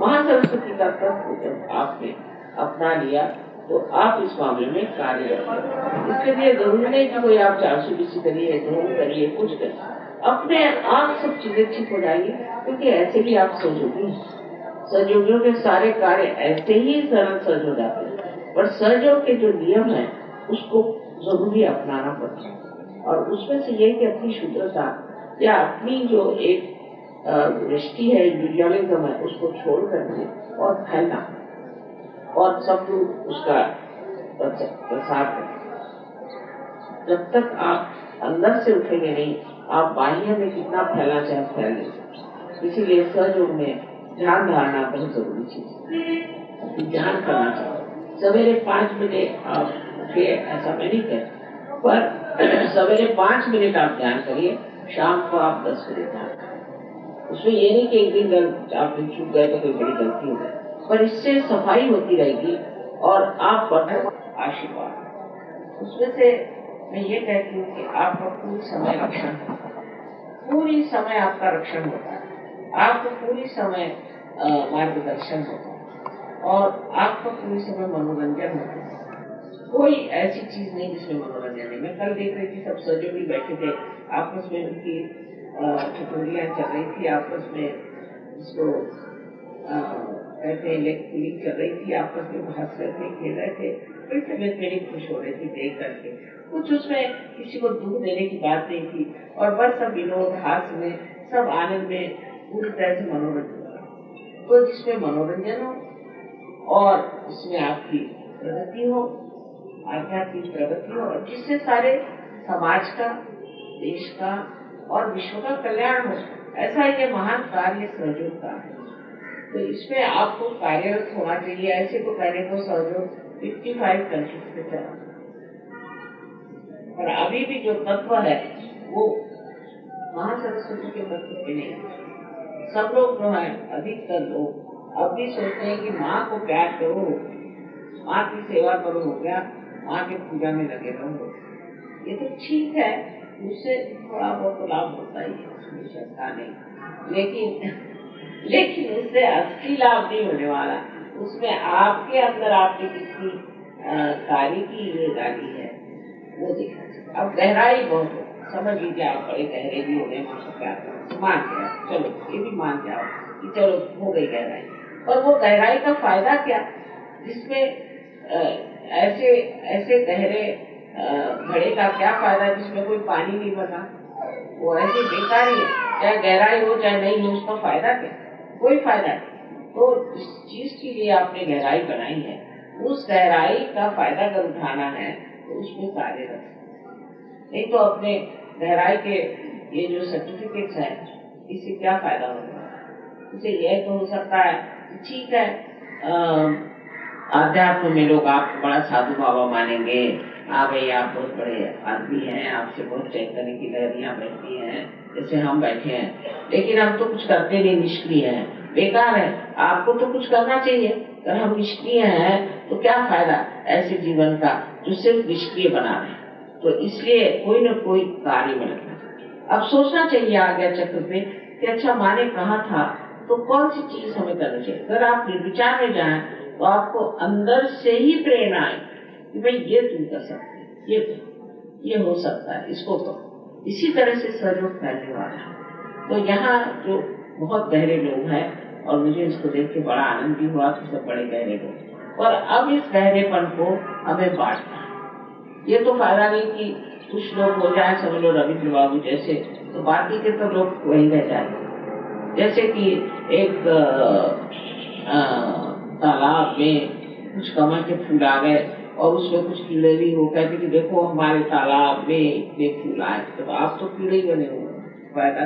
महासरस्वती का तत्व जब आपने अपना लिया तो आप इस मामले में कार्य करें। इसके लिए जरूरी नहीं कि कोई आप चारसुबीसी करिए, ढोंग करिए, कुछ करिए, अपने आप सब चीजें ठीक हो जाएगी, क्योंकि ऐसे भी आप सहयोगी हैं। सहयोगियों के सारे कार्य ऐसे ही सरल सहज हो जाते हैं, पर सहयोग के जो नियम है उसको जरूरी अपनाना पड़ता है। और उसमें से ये कि अपनी शुद्धता या अपनी जो एक दृष्टि है, इंडिविजुअलिज्म है, उसको छोड़ करके और फैलना और सब लोग उसका प्रसार करें। जब तक आप अंदर से उठेंगे नहीं, आप बाह्य में कितना फैलना चाहे फैल नहीं सकते। इसीलिए सहयोग में ध्यान धारणा बहुत जरूरी चीज है। ध्यान करना चाहिए। सवेरे 5 मिनट आप उठिए, ऐसा मैं नहीं कहता, पर सवेरे 5 मिनट आप ध्यान करिए, शाम को आप 10 मिनट ध्यान करिए। उसमें ये नहीं कि एक दिन आप चूक गए तो कोई बड़ी गलती हो गई, पर इससे सफाई होती रहेगी और आप पर आशीर्वाद। उसमें से मैं ये कहती हूँ कि आपका पूरी समय रक्षण होता है, पूरी समय आपका रक्षण होता है, आपको पूरी समय मार्गदर्शन होता है और आपका पूरी समय मनोरंजन होता है। कोई ऐसी चीज नहीं जिसमें मनोरंजन नहीं। मैं कल देख रही थी, सब सहयोगी बैठे थे, आपस में उनकी ठिठुरियां चल रही थी, आपस में इसको कहते हैं लेग पुलिंग चल रही थी, आपस में हंस रहे थे, खेल रहे थे। बड़ी तबियत मेरी खुश हो रही थी देख करके। कुछ उसमें किसी को दुख देने की बात नहीं थी और बस सब विनोद हास्य में, सब आनंद में, पूरी तरह से मनोरंजन। तो जिसमें मनोरंजन हो और इसमें आपकी प्रगति हो, आध्यात्मिक प्रगति हो, और जिससे सारे समाज का, देश का और विश्व का कल्याण हो, ऐसा ये महान कार्य सहयोग का है। तो इसमें आपको कार्यरत होना चाहिए। ऐसे तो पहले तो सहयोग 55 कंट्रीज से चला, और अभी भी जो तत्व है वो महासरस्वती के तत्व पे नहीं है। सब लोग जो है, अधिकतर लोग अब भी सोचते हैं कि माँ को प्यार करो, माँ की सेवा करो, हो गया, माँ के पूजा में लगे रहो। ये तो ठीक है, उससे थोड़ा बहुत लाभ होता ही है, उसमें शंका नहीं, लेकिन उससे असली लाभ नहीं होने वाला। उसमें आपके अंदर आपने कितनी कार्य की ये डाली है वो देखना चाहिए। अब गहराई बहुत है, समझ लीजिए आप बड़े गहरे भी हो गए, माँ को प्यार करो, मान गया, चलो ये भी मान जाओ कि चलो हो गई गहराई, और वो गहराई का फायदा क्या, जिसमें ऐसे ऐसे गहरे घड़े का क्या फायदा जिसमें कोई पानी नहीं बना, वो ऐसी बेकारी है। चाहे गहराई हो चाहे नहीं हो, उसका फायदा क्या, कोई फायदा नहीं। तो जिस चीज के लिए आपने गहराई बनाई है, उस गहराई का फायदा अगर उठाना है तो उसमें कार्य रखें, नहीं तो अपने गहराई के ये जो सर्टिफिकेट्स हैं, इससे क्या फायदा होगा। इसे यह तो हो सकता है ठीक है, आध्यात्म में लोग आपको बड़ा साधु बाबा मानेंगे, भाई आप बहुत बड़े आदमी हैं, आपसे बहुत चैतन्य की लहरियां बहती हैं, जैसे हम बैठे हैं, लेकिन हम तो कुछ करते नहीं, निष्क्रिय हैं, बेकार है। आपको तो कुछ करना चाहिए। अगर हम निष्क्रिय हैं तो क्या फायदा ऐसे जीवन का जो सिर्फ निष्क्रिय बना रहे। तो इसलिए कोई न कोई कार्य में लगना चाहिए। अब सोचना चाहिए आज्ञा चक्र पे कि अच्छा माँ ने कहा था तो कौन सी चीज हमें करनी चाहिए। अगर आप निर्विचार में जाएं तो आपको अंदर से ही प्रेरणा आए कि भाई ये तुम कर सकते, ये हो सकता है, इसको करो। इसी तरह से सहयोग फैलने वाला है। तो यहाँ जो बहुत गहरे लोग हैं, और मुझे इसको देख के बड़ा आनंद भी हुआ कि सब बड़े गहरे लोग, और अब इस गहरेपन को हमें बांटना है। ये तो फायदा नहीं कि कुछ लोग हो जाए, समझ लो रविंद्र बाबू जैसे, तो बाकी के तो लोग वही रह जाएंगे। जैसे कि एक तालाब में कुछ कमल के फूल आ गए और उसमें कुछ कीड़े भी हो, कहते कि देखो हमारे तालाब में इतने फूल आए, तो आप तो कीड़े ही बने हुए, फायदा।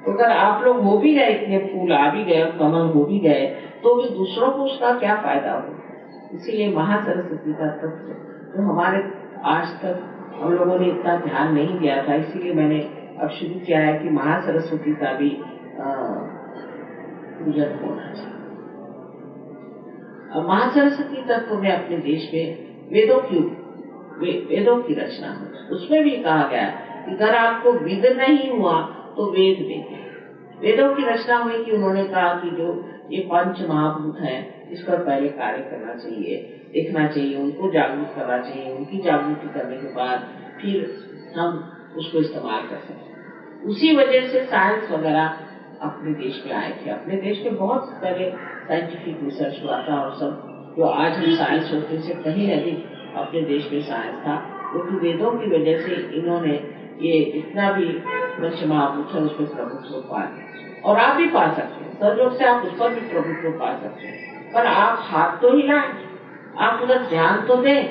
तो अगर आप लोग हो भी गए, इतने फूल आ भी गए, कमल हो भी गए, तो भी दूसरों को उसका क्या फायदा हो। इसीलिए महासरस्वती का तत्व जो हमारे आज तक हम लोगों ने इतना ध्यान नहीं दिया था, इसीलिए मैंने अब शुरू किया है कि महासरस्वती का भी पूजन होना चाहिए। महासरस्वती तत्व में अपने देश में वेदों की रचना हो, उसमें भी कहा गया कि अगर आपको विद नहीं हुआ तो वेद देते। वेदों की रचना हुई कि उन्होंने कहा कि जो ये पंच महाभूत हैं, इस पर पहले कार्य करना चाहिए, देखना चाहिए, उनको जागरूक करना चाहिए, उनकी जागृति करने के बाद फिर हम उसको इस्तेमाल कर सकते हैं। उसी वजह से साइंस वगैरह अपने देश में आए थे। अपने देश में बहुत पहले साइंटिफिक रिसर्च हुआ था और सब जो आज हम साइंस होते से कहीं अधिक अपने देश में साइंस था, क्योंकि वेदों की वजह से इन्होंने ये इतना भी पंच महाभूत है उसमें प्रभुत्व पा लिया। और आप भी पा सकते हैं, सहयोग से आप उस पर भी प्रभुत्व पा सकते हैं, पर आप हाथ तो हिलाएं, आप उधर ध्यान तो दें।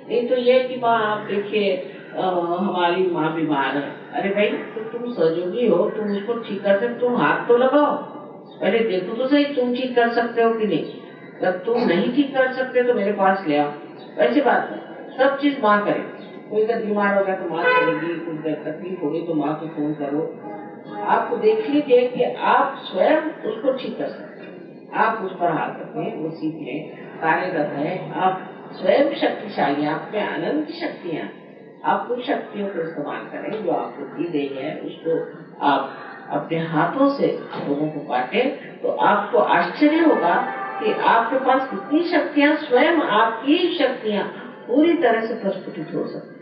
नहीं तो ये कि माँ आप देखिए हमारी माँ बीमार है, अरे भाई तो तुम सहयोगी हो, तुम उसको ठीक कर सकते, तुम हाथ तो लगाओ, पहले देखो तो सही तुम ठीक कर सकते हो कि नहीं। अगर तुम नहीं ठीक कर सकते तो मेरे पास ले आओ। वैसे बात है, सब चीज माँ करे। कोई अगर बीमार हो गया तो माँ करेगी, कुछ तकलीफ होगी तो माँ को फोन करो। आप देख लीजिए कि आप स्वयं उसको ठीक कर सकते हैं, आप उस पर हाथ रखें, वो सीख लें, कार्यरत है, आप स्वयं शक्तिशाली, आप में अनंत शक्तियां, आप उन शक्तियों को इस्तेमाल करें जो आपको दी गई है, उसको आप अपने हाथों से लोगों को बांटे, तो आपको आश्चर्य होगा कि आपके पास कितनी शक्तियां, स्वयं आपकी शक्तियां पूरी तरह से प्रस्फुटित हो सकती है।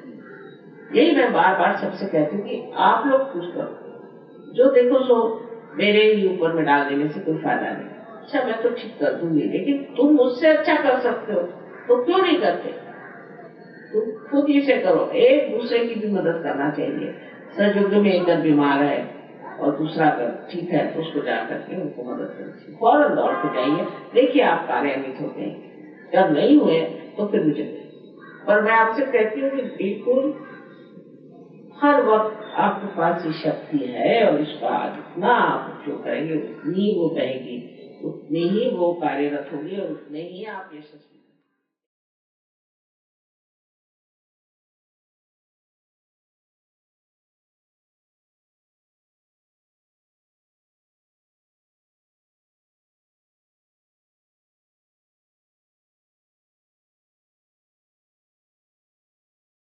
यही मैं बार बार सबसे कहती हूँ कि आप लोग कुछ करो, जो देखो सो मेरे ही ऊपर में डाल देने से कोई फायदा नहीं। अच्छा मैं तो ठीक कर दूंगी, लेकिन तुम मुझसे अच्छा कर सकते हो तो क्यों नहीं करते? तुम खुद ही से करो, एक दूसरे की भी मदद करना चाहिए। सहयोग में एक अगर बीमार है और दूसरा अगर ठीक है तो उसको जा करके उनको मदद करिए, फौरन दौड़ के जाइए, देखिए आप कार्यान्वित होते हैं। जब नहीं हुए तो फिर मुझे, पर मैं आपसे कहती हूँ कि बिल्कुल हर वक्त आपके पास ये शक्ति है और इसका जितना आप उपयोग करेंगे उतनी वो बहेगी, उतनी ही वो कार्यरत होगी और उतने ही आप यशस्वी